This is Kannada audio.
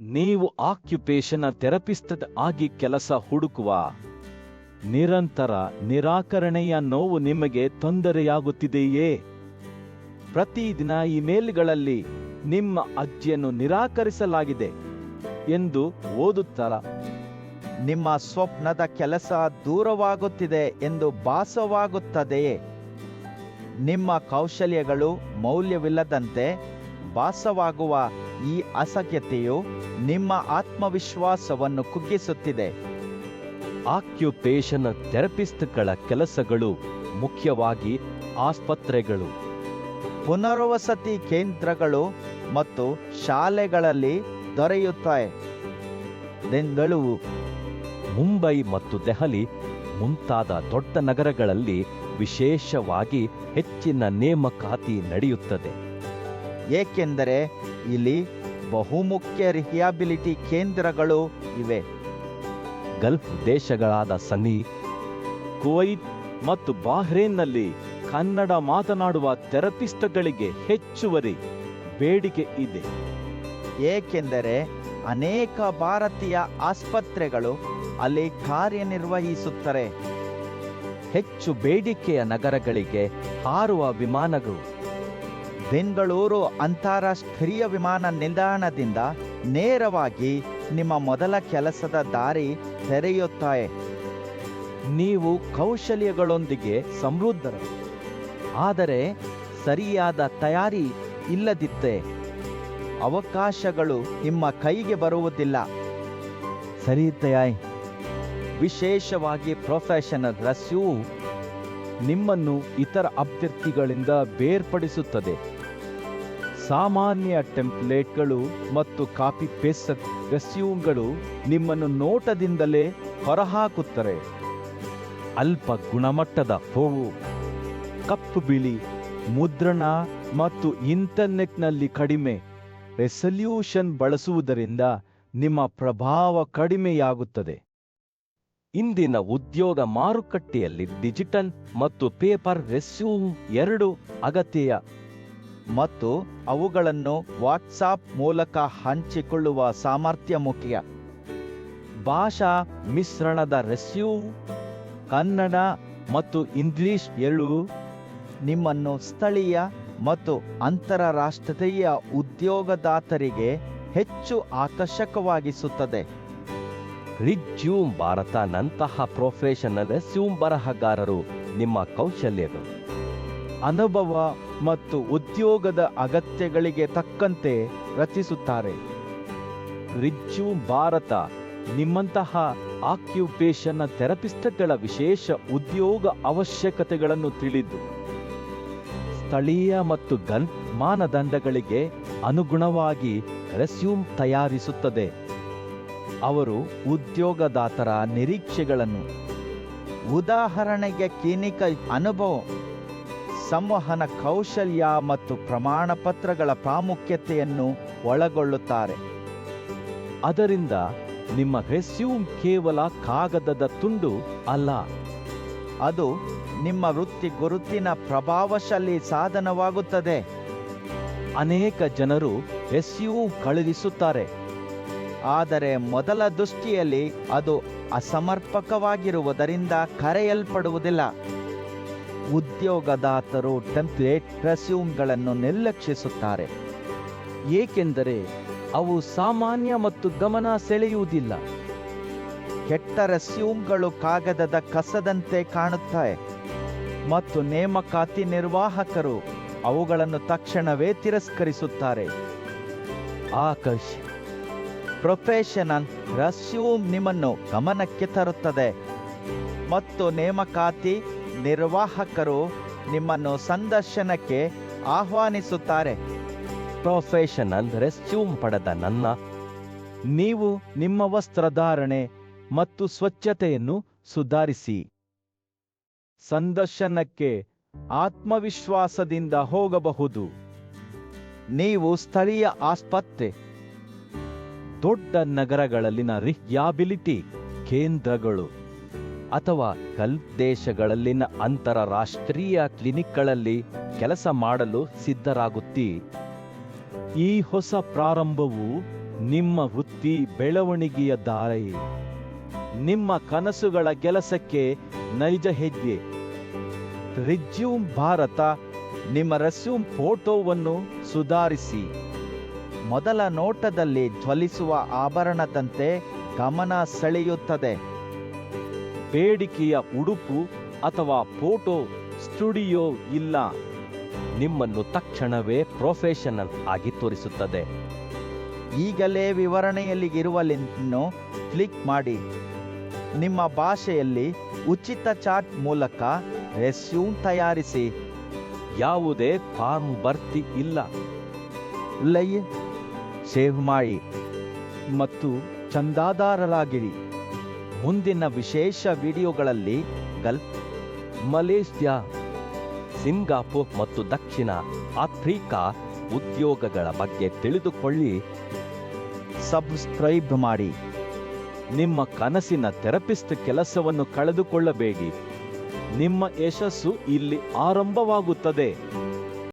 ನೀವು ಆಕ್ಯುಪೇಷನ್ ಥೆರಪಿಸ್ಟ್ ಆಗಿ ಕೆಲಸ ಹುಡುಕುವ ನಿರಂತರ ನಿರಾಕರಣೆಯ ನೋವು ನಿಮಗೆ ತೊಂದರೆಯಾಗುತ್ತಿದೆಯೇ? ಪ್ರತಿದಿನ ಇಮೇಲ್ಗಳಲ್ಲಿ ನಿಮ್ಮ ಅರ್ಜಿಯನ್ನು ನಿರಾಕರಿಸಲಾಗಿದೆ ಎಂದು ಓದುತ್ತರ ನಿಮ್ಮ ಸ್ವಪ್ನದ ಕೆಲಸ ದೂರವಾಗುತ್ತಿದೆ ಎಂದು ಭಾಸವಾಗುತ್ತದೆಯೇ? ನಿಮ್ಮ ಕೌಶಲ್ಯಗಳು ಮೌಲ್ಯವಿಲ್ಲದಂತೆ ಭಾಸವಾಗುವ ಈ ಅಸಹ್ಯತೆಯು ನಿಮ್ಮ ಆತ್ಮವಿಶ್ವಾಸವನ್ನು ಕುಗ್ಗಿಸುತ್ತಿದೆ. ಆಕ್ಯುಪೇಷನ್ ಥೆರಪಿಸ್ಟ್ಗಳ ಕೆಲಸಗಳು ಮುಖ್ಯವಾಗಿ ಆಸ್ಪತ್ರೆಗಳು, ಪುನರ್ವಸತಿ ಕೇಂದ್ರಗಳು ಮತ್ತು ಶಾಲೆಗಳಲ್ಲಿ ದೊರೆಯುತ್ತವೆ. ಬೆಂಗಳೂರು, ಮುಂಬೈ ಮತ್ತು ದೆಹಲಿ ಮುಂತಾದ ದೊಡ್ಡ ನಗರಗಳಲ್ಲಿ ವಿಶೇಷವಾಗಿ ಹೆಚ್ಚಿನ ನೇಮಕಾತಿ ನಡೆಯುತ್ತದೆ, ಏಕೆಂದರೆ ಇಲ್ಲಿ ಬಹುಮುಖ್ಯ ರಿಹ್ಯಾಬಿಲಿಟಿ ಕೇಂದ್ರಗಳು ಇವೆ. ಗಲ್ಫ್ ದೇಶಗಳಾದ ಸನ್ನಿ, ಕುವೈತ್ ಮತ್ತು ಬಾಹ್ರೇನ್ನಲ್ಲಿ ಕನ್ನಡ ಮಾತನಾಡುವ ಥೆರಪಿಸ್ಟ್ಗಳಿಗೆ ಹೆಚ್ಚುವರಿ ಬೇಡಿಕೆ ಇದೆ, ಏಕೆಂದರೆ ಅನೇಕ ಭಾರತೀಯ ಆಸ್ಪತ್ರೆಗಳು ಅಲ್ಲಿ ಕಾರ್ಯನಿರ್ವಹಿಸುತ್ತಾರೆ. ಹೆಚ್ಚು ಬೇಡಿಕೆಯ ನಗರಗಳಿಗೆ ಹಾರುವ ವಿಮಾನಗಳು ಬೆಂಗಳೂರು ಅಂತಾರಾಷ್ಟ್ರೀಯ ವಿಮಾನ ನಿಲ್ದಾಣದಿಂದ ನೇರವಾಗಿ ನಿಮ್ಮ ಮೊದಲ ಕೆಲಸದ ದಾರಿ ತೆರೆಯುತ್ತಾರೆ. ನೀವು ಕೌಶಲ್ಯಗಳೊಂದಿಗೆ ಸಮೃದ್ಧರು, ಆದರೆ ಸರಿಯಾದ ತಯಾರಿ ಇಲ್ಲದಿದ್ದರೆ ಅವಕಾಶಗಳು ನಿಮ್ಮ ಕೈಗೆ ಬರುವುದಿಲ್ಲ. ಸರಿತಾಯ್. ವಿಶೇಷವಾಗಿ ಪ್ರೊಫೆಷನಲ್ ರೆಸ್ಯೂಮ್ ನಿಮ್ಮನ್ನು ಇತರ ಅಭ್ಯರ್ಥಿಗಳಿಂದ ಬೇರ್ಪಡಿಸುತ್ತದೆ. ಸಾಮಾನ್ಯ ಟೆಂಪ್ಲೇಟ್ಗಳು ಮತ್ತು ಕಾಪಿ ಪೇಸ್ಟ್ ರೆಸ್ಯೂಮ್ಗಳು ನಿಮ್ಮನ್ನು ನೋಟದಿಂದಲೇ ಹೊರಹಾಕುತ್ತಾರೆ. ಅಲ್ಪ ಗುಣಮಟ್ಟದ ಫೋಟೋ, ಕಪ್ಪು ಬಿಳಿ ಮುದ್ರಣ ಮತ್ತು ಇಂಟರ್ನೆಟ್ನಲ್ಲಿ ಕಡಿಮೆ ರೆಸಲ್ಯೂಷನ್ ಬಳಸುವುದರಿಂದ ನಿಮ್ಮ ಪ್ರಭಾವ ಕಡಿಮೆಯಾಗುತ್ತದೆ. ಇಂದಿನ ಉದ್ಯೋಗ ಮಾರುಕಟ್ಟೆಯಲ್ಲಿ ಡಿಜಿಟಲ್ ಮತ್ತು ಪೇಪರ್ ರೆಸ್ಯೂಮ್ ಎರಡೂ ಅಗತ್ಯ, ಮತ್ತು ಅವುಗಳನ್ನು ವಾಟ್ಸಾಪ್ ಮೂಲಕ ಹಂಚಿಕೊಳ್ಳುವ ಸಾಮರ್ಥ್ಯ ಮುಖ್ಯ. ಭಾಷಾ ಮಿಶ್ರಣದ ರೆಸ್ಯೂಮ್ ಕನ್ನಡ ಮತ್ತು ಇಂಗ್ಲಿಷ್ ಎರಡೂ ನಿಮ್ಮನ್ನು ಸ್ಥಳೀಯ ಮತ್ತು ಅಂತಾರಾಷ್ಟ್ರೀಯ ಉದ್ಯೋಗದಾತರಿಗೆ ಹೆಚ್ಚು ಆಕರ್ಷಕವಾಗಿಸುತ್ತದೆ. ರಿಜ್ಯೂಮ್ ಭಾರತ ನಂತಹ ಪ್ರೊಫೆಷನಲ್ ರೆಸ್ಯೂಮ್ ಬರಹಗಾರರು ನಿಮ್ಮ ಕೌಶಲ್ಯಗಳು, ಅನುಭವ ಮತ್ತು ಉದ್ಯೋಗದ ಅಗತ್ಯಗಳಿಗೆ ತಕ್ಕಂತೆ ರಚಿಸುತ್ತಾರೆ. ರಿಜ್ಯೂಮ್ ಭಾರತ ನಿಮ್ಮಂತಹ ಆಕ್ಯುಪೇಷನ್ ಥೆರಪಿಸ್ಟ್ಗಳ ವಿಶೇಷ ಉದ್ಯೋಗ ಅವಶ್ಯಕತೆಗಳನ್ನು ತಿಳಿದು ಸ್ಥಳೀಯ ಮತ್ತು ಗಲ್ಫ್ ಮಾನದಂಡಗಳಿಗೆ ಅನುಗುಣವಾಗಿ ರೆಸ್ಯೂಮ್ ತಯಾರಿಸುತ್ತದೆ. ಅವರು ಉದ್ಯೋಗದಾತರ ನಿರೀಕ್ಷೆಗಳನ್ನು, ಉದಾಹರಣೆಗೆ ಕ್ಲಿನಿಕಲ್ ಅನುಭವ, ಸಂವಹನ ಕೌಶಲ್ಯ ಮತ್ತು ಪ್ರಮಾಣಪತ್ರಗಳ ಪ್ರಾಮುಖ್ಯತೆಯನ್ನು ಒಳಗೊಳ್ಳುತ್ತಾರೆ. ಅದರಿಂದ ನಿಮ್ಮ ರೆಸ್ಯೂಮ್ ಕೇವಲ ಕಾಗದದ ತುಂಡು ಅಲ್ಲ, ಅದು ನಿಮ್ಮ ವೃತ್ತಿ ಗುರುತಿನ ಪ್ರಭಾವಶಾಲಿ ಸಾಧನವಾಗುತ್ತದೆ. ಅನೇಕ ಜನರು ರೆಸ್ಯೂಮ್ ಕಳುಹಿಸುತ್ತಾರೆ, ಆದರೆ ಮೊದಲ ದೃಷ್ಟಿಯಲ್ಲಿ ಅದು ಅಸಮರ್ಪಕವಾಗಿರುವುದರಿಂದ ಕರೆಯಲ್ಪಡುವುದಿಲ್ಲ. ಉದ್ಯೋಗದಾತರು ಟೆಂಪ್ಲೇಟ್ ರೆಸ್ಯೂಮ್ಗಳನ್ನು ನಿರ್ಲಕ್ಷಿಸುತ್ತಾರೆ, ಏಕೆಂದರೆ ಅವು ಸಾಮಾನ್ಯ ಮತ್ತು ಗಮನ ಸೆಳೆಯುವುದಿಲ್ಲ. ಕೆಟ್ಟ ರೆಸ್ಯೂಮ್ಗಳು ಕಾಗದದ ಕಸದಂತೆ ಕಾಣುತ್ತವೆ ಮತ್ತು ನೇಮಕಾತಿ ನಿರ್ವಾಹಕರು ಅವುಗಳನ್ನು ತಕ್ಷಣವೇ ತಿರಸ್ಕರಿಸುತ್ತಾರೆ. ಆಕರ್ಷ ಪ್ರೊಫೆಷನಲ್ ರೆಸ್ಯೂಮ್ ನಿಮ್ಮನ್ನು ಗಮನಕ್ಕೆ ತರುತ್ತದೆ ಮತ್ತು ನೇಮಕಾತಿ ನಿರ್ವಾಹಕರು ನಿಮ್ಮನ್ನು ಸಂದರ್ಶನಕ್ಕೆ ಆಹ್ವಾನಿಸುತ್ತಾರೆ. ಪ್ರೊಫೆಷನಲ್ ರೆಸ್ಯೂಮ್ ಪಡೆದ ನೀವು ನಿಮ್ಮ ವಸ್ತ್ರಧಾರಣೆ ಮತ್ತು ಸ್ವಚ್ಛತೆಯನ್ನು ಸುಧಾರಿಸಿ ಸಂದರ್ಶನಕ್ಕೆ ಆತ್ಮವಿಶ್ವಾಸದಿಂದ ಹೋಗಬಹುದು. ನೀವು ಸ್ಥಳೀಯ ಆಸ್ಪತ್ರೆ, ದೊಡ್ಡ ನಗರಗಳಲ್ಲಿನ ರಿಹ್ಯಾಬಿಲಿಟಿ ಕೇಂದ್ರಗಳು ಅಥವಾ ಗಲ್ಫ್ ದೇಶಗಳಲ್ಲಿನ ಅಂತಾರಾಷ್ಟ್ರೀಯ ಕ್ಲಿನಿಕ್ಗಳಲ್ಲಿ ಕೆಲಸ ಮಾಡಲು ಸಿದ್ಧರಾಗುತ್ತೀ. ಈ ಹೊಸ ಪ್ರಾರಂಭವು ನಿಮ್ಮ ವೃತ್ತಿ ಬೆಳವಣಿಗೆಯ ದಾರಿ, ನಿಮ್ಮ ಕನಸುಗಳ ಕೆಲಸಕ್ಕೆ ನೈಜ ಹೆಜ್ಜೆ. ರೆಸ್ಯೂಮ್ ಭಾರತ ನಿಮ್ಮ ರೆಸ್ಯೂಮ್ ಫೋಟೋವನ್ನು ಸುಧಾರಿಸಿ. ಮೊದಲ ನೋಟದಲ್ಲಿ ಜ್ವಲಿಸುವ ಆಭರಣದಂತೆ ಗಮನ ಸೆಳೆಯುತ್ತದೆ. ಬೇಡಿಕೆಯ ಉಡುಪು ಅಥವಾ ಫೋಟೋ ಸ್ಟುಡಿಯೋ ಇಲ್ಲ, ನಿಮ್ಮನ್ನು ತಕ್ಷಣವೇ ಪ್ರೊಫೆಷನಲ್ ಆಗಿ ತೋರಿಸುತ್ತದೆ. ಈಗಲೇ ವಿವರಣೆಯಲ್ಲಿ ಇರುವ ಲಿಂಕನ್ನು ಕ್ಲಿಕ್ ಮಾಡಿ. ನಿಮ್ಮ ಭಾಷೆಯಲ್ಲಿ ಉಚಿತ ಚಾಟ್ ಮೂಲಕ ರೆಸ್ಯೂಮ್ ತಯಾರಿಸಿ. ಯಾವುದೇ ಫಾರ್ಮ್ ಭರ್ತಿ ಇಲ್ಲ. ಸೇವ್ ಮಾಡಿ ಮತ್ತು ಚಂದಾದಾರರಾಗಿರಿ. ಮುಂದಿನ ವಿಶೇಷ ವಿಡಿಯೋಗಳಲ್ಲಿ ಗಲ್ಫ್, ಮಲೇಷ್ಯಾ, ಸಿಂಗಾಪುರ್ ಮತ್ತು ದಕ್ಷಿಣ ಆಫ್ರಿಕಾ ಉದ್ಯೋಗಗಳ ಬಗ್ಗೆ ತಿಳಿದುಕೊಳ್ಳಿ. ಸಬ್ಸ್ಕ್ರೈಬ್ ಮಾಡಿ. ನಿಮ್ಮ ಕನಸಿನ ಥೆರಪಿಸ್ಟ್ ಕೆಲಸವನ್ನು ಕಳೆದುಕೊಳ್ಳಬೇಡಿ. ನಿಮ್ಮ ಯಶಸ್ಸು ಇಲ್ಲಿ ಆರಂಭವಾಗುತ್ತದೆ.